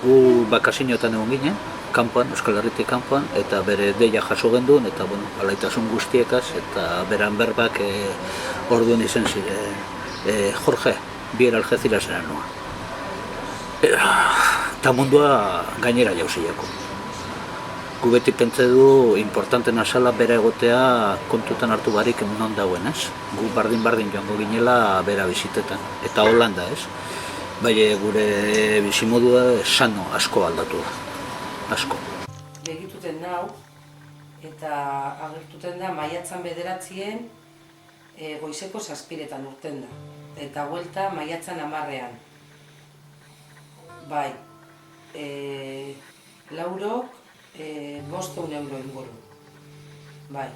Gu bakazinoetan egon ginen, kanpoan, Euskal Herritik kanpoan, eta bere deia jaso genduen, eta bueno, alaitasun guztiekaz, eta beran berbak orduan izen ziren, Jorge, bier Algeciras noa. Eta mundua gainera jauzilako. Gu beti pentsa du importantena zala bera egotea kontutan hartu barik non dagoen, ez? Gu bardin joango ginela bera bizitetan, eta Holanda, ez? Bai, gure bizimodua sano asko aldatu da, asko. Begituten nau, eta agertuten da maiatzan 9 goizeko 7 urten da. Eta huelta maiatzan 10. Bai, laurok 500 euro inguru. Bai.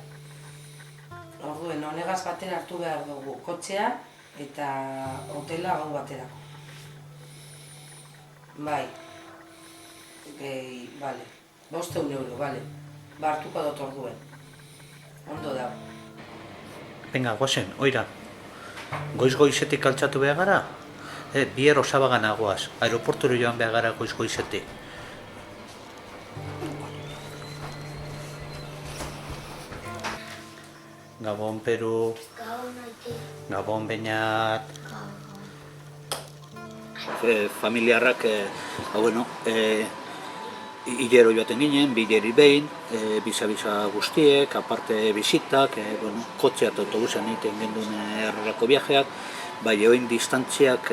Orduen, honegaz batera hartu behar dugu kotxea eta hotela gau baterako. Bai, bale, 500 euro, bale, hartuko dut orduen, ondo da. Venga, guazen, oira, goiz-goizetik altxatu behar gara? Bier Osabagan agoaz, aeroporturo joan behar gara goiz-goizetik. Gabon, Peru. Gabon, Beñat. Familiarrak, hilero joaten ginen, bileri behin, bisa guztiek, aparte bizitak, kotxea eta autobusean egiten genduen errorako viajeak, bai oin distantziak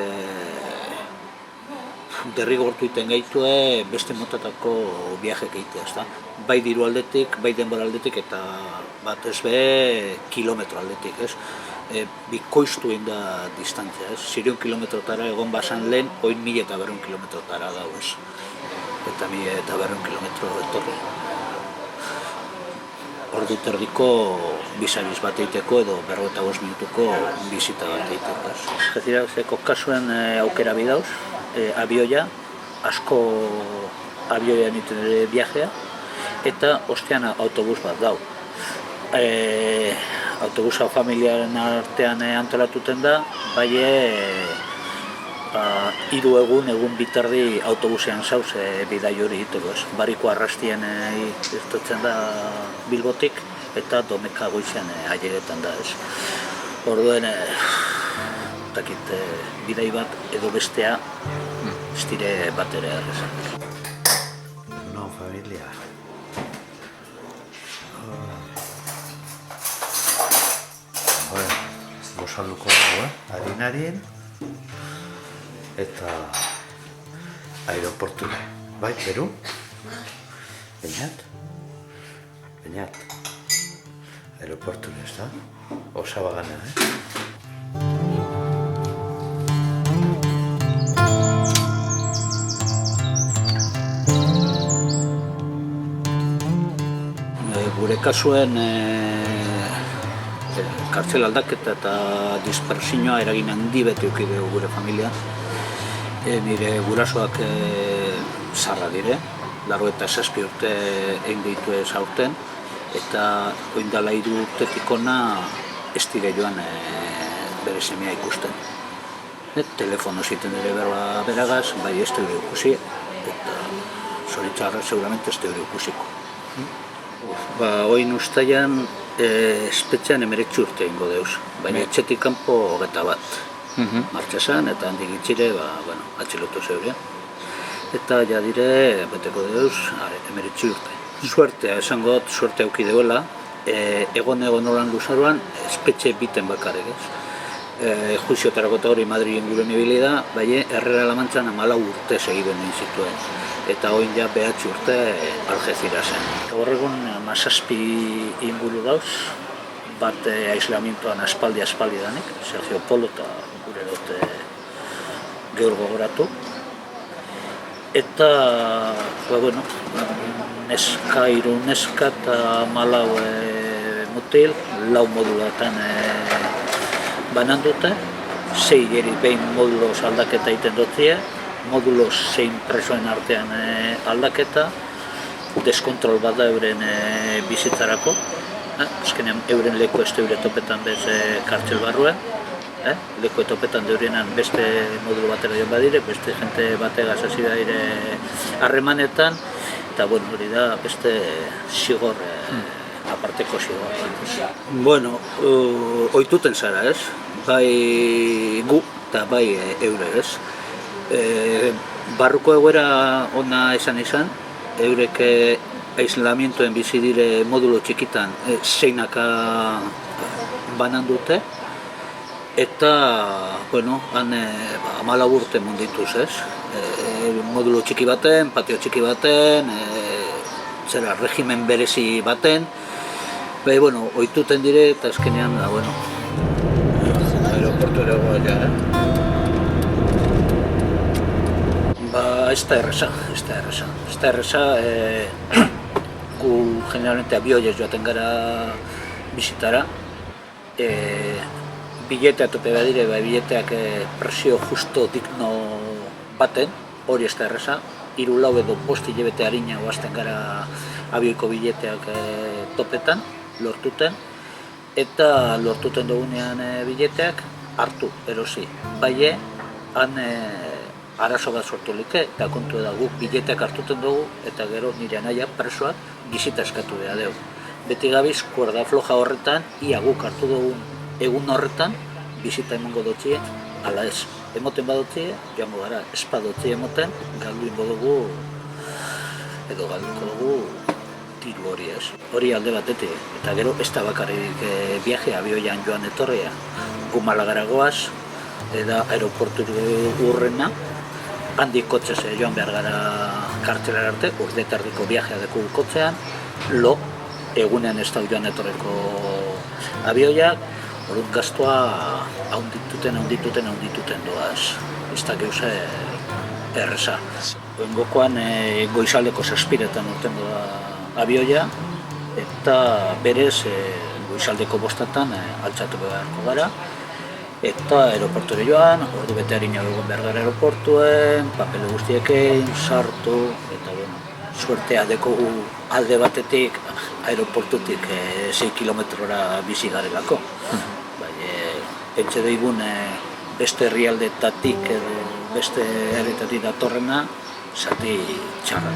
derrigortu iten gaitue beste motatako viajek egitea, ezta? Bai diru aldetik, bai denbora aldetik eta batez be kilometro aldetik, ez? Bikoiztu egin da distantzia, ez? 100 kilometrotara egon basan lehen, oin 1200 kilometrotara dau, ez? Eta 1200 kilometro etorri. Ordu terdiko bizabiz bat egiteko edo 45 minutuko bizita bat egiteko, ez? Algeciras kasuen aukera bidauz, abioia, asko abioia niten ere viajea, eta ostean autobus bat dau. Autobusa familiaren artean antolatuten da, bai 3 egun bitardi autobusean zauz bidai hori egiteko, ez? Bariko arrastien irtotzen da Bilbotik eta Domeka goizean aileretan da, ez? Orduen, bidai bat edo bestea, ez dire bat ere errezan. No, familia. Salduko dago, harin, eta aeroportura. Bai, Peru? Beñat? Aeroportura, ez da? Osabagana, Gure kasuen kartzel aldaketa eta dispersioa eragin handi beti eduki dugu gure familia. Nire gurasoak zarra dire, 87 urte egin ditu ez aurten, eta oindala 3 urtetik ona ez dire joan bere semea ikusten. Telefono ziten ere beragaz, bai ez teure ikusi, eta zoritxarra seguramente ez teure ikusiko. Oin ustaian espetxean 19 urte egingo deuz, baina etxetik kanpo 21. Martxa zan, eta handik itxire, atxilotu zeurean. Eta ja dire, beteko deuz, 19 urte. Suertea, esango dut, suerte auki deuela, egon nolan luzaroan, espetxe biten bakarrik, ez? Juiziotarako eta hori Madrilen gure nibili da, baina Herrera Lamantxan 14 urte segiduen egin zituen. Eta oin ja 9 urte Algecirasen. Horregun 17 inguru dauz, bat aislamentoan aspaldi danik, Sergio Polo eta gure dute geur gogoratu. Eta, neska, 3 neska eta 14 mutil, 4 modulatan banan dute, 6 geri behin moduloz aldaketa egiten dutie, modulo 6 presoen artean aldaketa, deskontrol bat da euren bizitzarako, azkenean euren leku ez eure topetan bez kartxel barruen, leku etopetan deurienan beste modulo batera joan badire, beste jente bategaz hasi badire harremanetan, eta bueno, hori da beste zigor, aparteko zigor bat. Bueno, ohituten zara, ez? Bai gu eta bai eure, ez? Barruko egoera ona izan, eurek aislamientoen bizi dire modulo txikitan zeinaka banan dute, eta, bueno, han 14 urte mundituz, ez? Modulo txiki baten, patio txiki baten, zera, regimen berezi baten, bai, bueno, ohituten dire, eta azkenean, da, bueno, aeroportu ere goa, Ba, ez da erresa, gu generalmente abioiez joaten gara bizitara, biletea tope badire, bileteak presio justo digno baten, hori ez da erresa, 3-4 edo 5 hilabete harina oazten gara abioiko bileteak topetan, lortuten, eta lortuten dugunean bileteak hartu, erosi, bai, han arazo bat sortu like, eta kontu da guk bileteak hartuten dugu, eta gero nire anaia presoak bizita eskatu behar dugu. Beti gabiz, kuerda floja horretan, ia guk hartu dugun egun horretan, bizita emango dutxie, ala ez. Emoten badutxie, joango gara, ez badutxie emoten, galdu ingo dugu, edo galduko dugu, tiru hori ez. Hori alde batetik, eta gero ez da bakarrik viaje, abioian joan etorria, gu Malagara goaz, eta aeroportu urrena, handik kotxez joan behar gara kartzelara arte, urtetardiko viajea deku kotxean, egunean ez da joan etorreko abioiak, orduan gaztua haundituten doaz, ez da geuze erreza. Gokoan goizaldeko 7etan urten doa abioia, eta berez goizaldeko 5etan altxatu beharko gara, eta aeroporture joan, ordu bete harina egon behar gara aeroportuen, papele guztiekin, sartu, eta bueno, suertea dekogu alde batetik, aeroportutik 6 kilometrora bizi garelako. Pentsa daigun beste herrialdetatik edo beste herrietatik datorrena, zati txarra.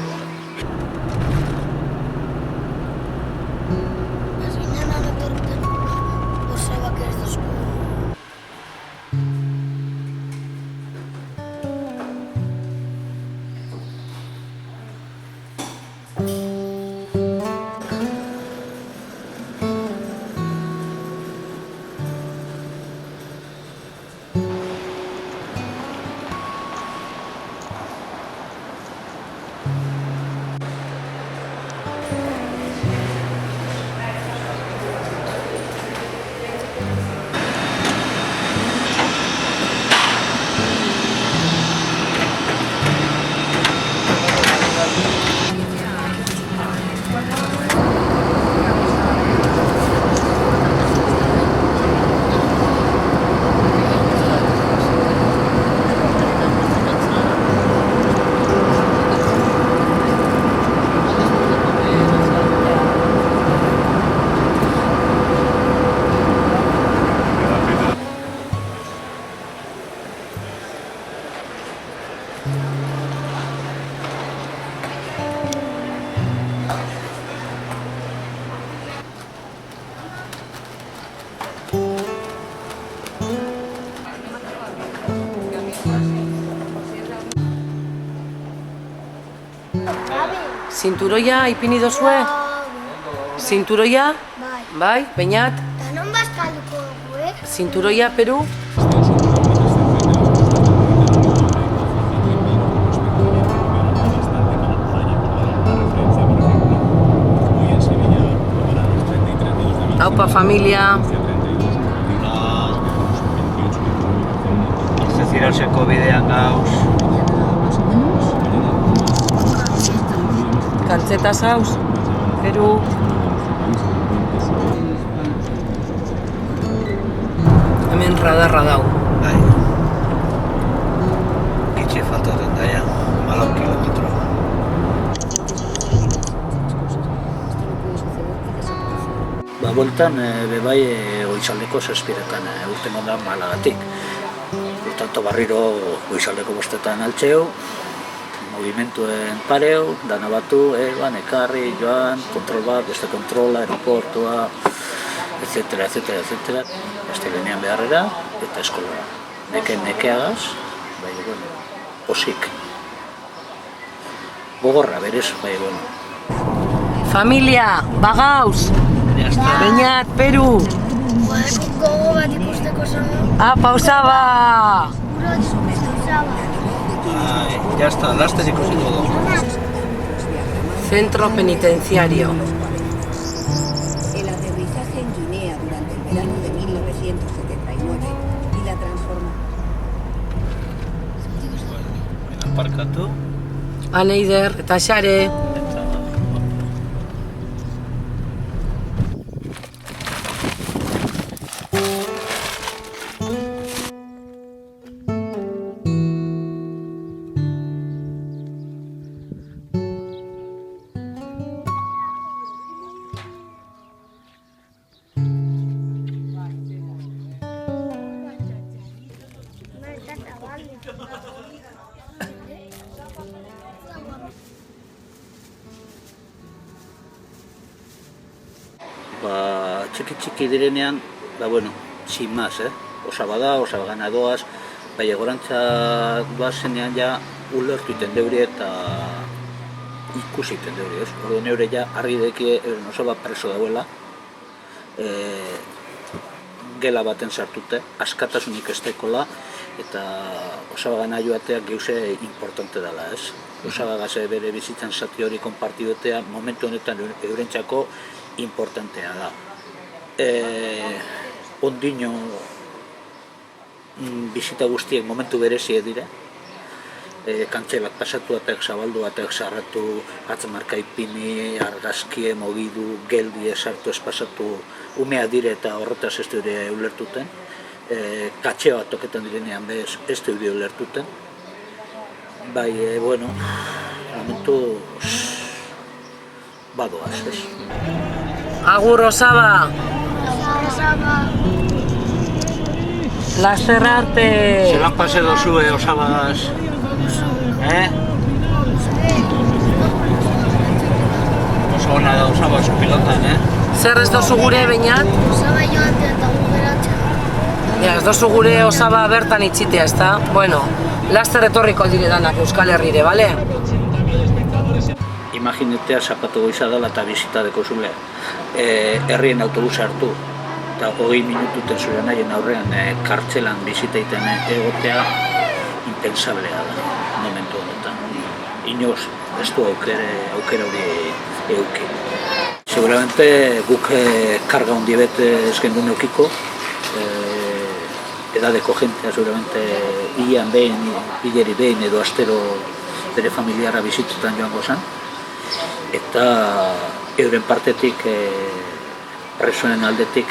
Zinturoia ipini dozue? Zinturoia? Bai, Beñat? Eta non bazkalduko dugu, Zinturoia, Peru? Aupa, familia! Ziralseko bidean gauz. Kantzeta zauz, Peru. Hemen radarra dau. Bai. Gitxe faltaten daia, 14 kilometro. bueltan, bebai, goizaldeko 7etan urtengo da Malagatik. Por tanto, barriro goizaldeko 5etan altxeu, movimentuen pareu, dana batu, eban, ekarri, joan, kontrol bat, beste kontrola, aeroportua, etcétera, etcétera, etcétera. Astelenean beharrera eta eskolara. Nekeagaz, bai, bueno, posik. Gogorra, berez, bai, bueno. Familia, bagauz! Beñat, Peru! Gogo bat ikusteko zama. Apa, osaba! Gura zama. Ya está, laster ikusiko dugu. Centro penitenciario. El aterrizaje en Guinea durante el verano de 1979 y la transformación. Aparkatu. Aneider eta Xare. Txiki direnean, bueno, sin más, osaba gana doaz, baina gorantza doazenean ja ulertu iten deuri eta ikusi iten deuri, ez? Orduan eure ja argi deki osaba preso dauela, gela baten sartute, askatasunik ez dekola, eta osaba gana joateak geuse importante dela, ez? Osaba gaze bere bizitzan zati hori konpartidotea, momentu honetan eurentzako importantea da. Ondino bizita guztiek momentu bereziek dira. Kantzelak pasatu atek, zabaldu atek, sarratu, atzamarka ipini, argazkie, mogidu, geldi esartu ez pasatu, umea dire eta horretaz ez dure ulertuten. Katxe bat toketan direnean bez ez dure ulertuten. Bai, bueno, momentu badoaz, ez? Agur, osaba! Laster arte! Zelan pase dozue osabaz? Oso hona da osabaz pilotan, Zer ez dozu gure, Beñat? Osaba joatea eta gugeratzea. Ja, ez dozu gure osaba bertan itxitea, ezta? Bueno, laster etorriko dire danak Euskal Herrire, bale? Imaginetea zapatu goiza dela eta bizita deko zule. Herrien autobusa hartu. Eta 20 minututen zure nahien aurrean kartzelan bizitaiten egotea impensablea da, momentu honetan. Inoz, ez du aukera hori euki. Seguramente guk karga hondi bete ez gendun eukiko, edadeko jentea seguramente hilean behin, hileri behin edo astero bere familiarra bizitutan joango zen. Eta euren partetik, presoen aldetik,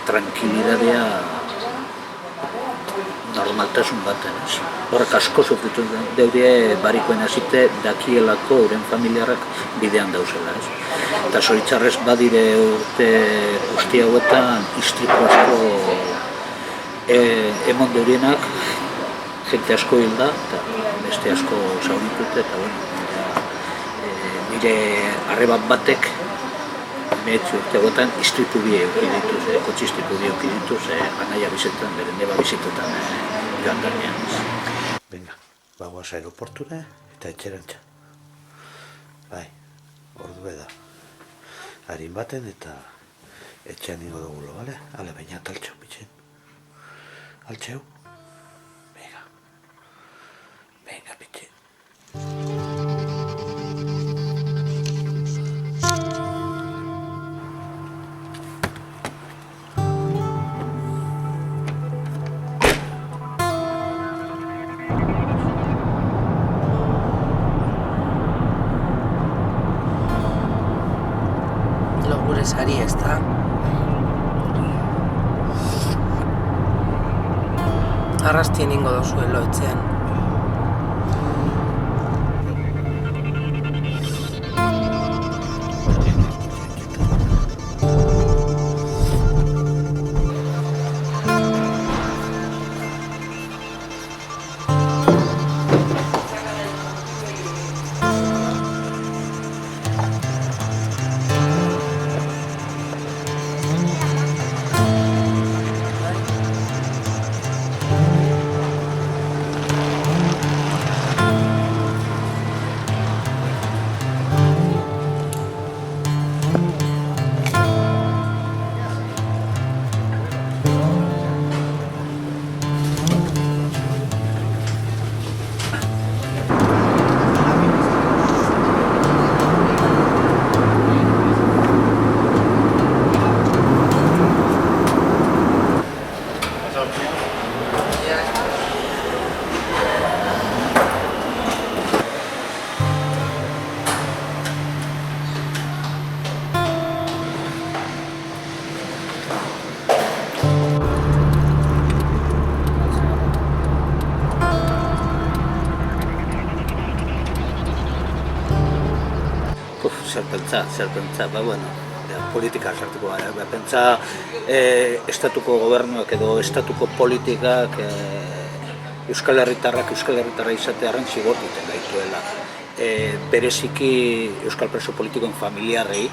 tranquilidadea normaltasun baten, ez. Horrek asko sufritu deure barikoen hasite dakielako euren familiarrak bidean dauzela, ez. Eta zoritxarrez badire urte guzti hauetan istripu asko emon deurienak, jente asko hilda eta beste asko zauritute eta bueno. Nire arrebat batek mehetzu urte hauetan istripu bi eukidituz, kotxe istripu bi eukidituz, anaia bizetan, bere neba bizetetan joan ganean. Venga, bagoaz aeroportura eta etxerantza. Bai, ordu da. Harin baten eta etxean ingo dugulo, bale? Ale, baina altxeu, bitxen. Altxeu? Venga. Venga, bitxen. Sari, ezta? Arrastien ingo dozuelo etxean. zer pentsa, ba, bueno, politika sartuko gara, pentsa estatuko gobernuak edo estatuko politikak Euskal Herritarra izatearen zigortuten gaituela. Bereziki Euskal preso politikoen familiarrei,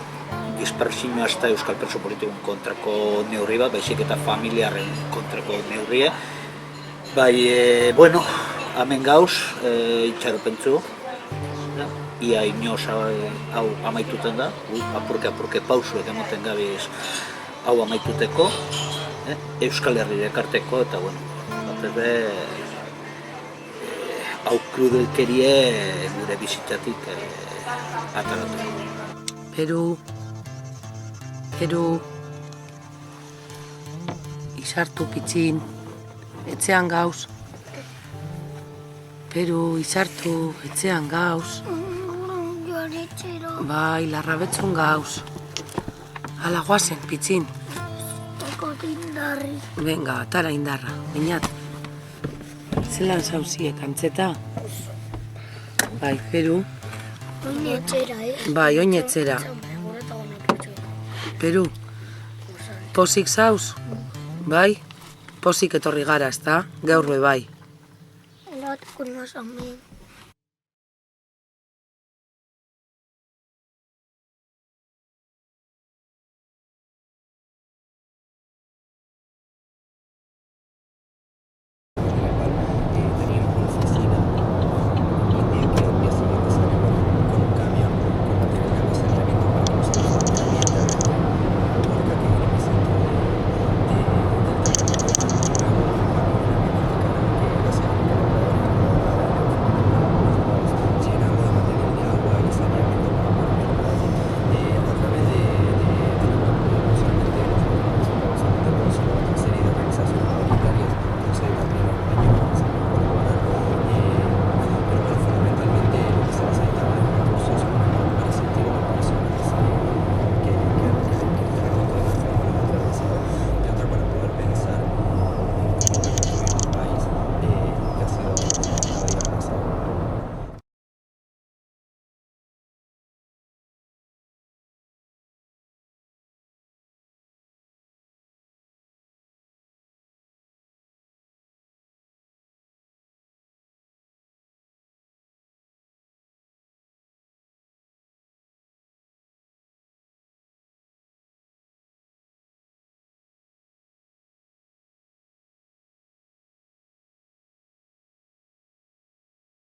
dispersioa ez da Euskal preso politikoen kontrako neurri bat, baizik eta familiarren kontrako neurria. Bai, bueno, hemen gauz, itxaropentzu, ia inoz hau amaituten da, apurke pausuek emoten gabiz hau amaituteko, Euskal Herri ekarteko, eta bueno, batez hau krudelkerie gure bizitatik ataratu. Peru, izartu pitzin, etxean gauz. Peru, izartu, etxean gauz. Joaretxero. Bai, larrabetzun gauz. Ala guazen, pitzin. Tokot indarri. Venga, atara indarra, bainat. Zelan zauziek, antzeta? Bai, Peru. Oinetxera, Bai, oinetzera. Peru, pozik zauz? Bai? Pozik etorri gara, ezta? Gaur be bai. Elatuko nazamen.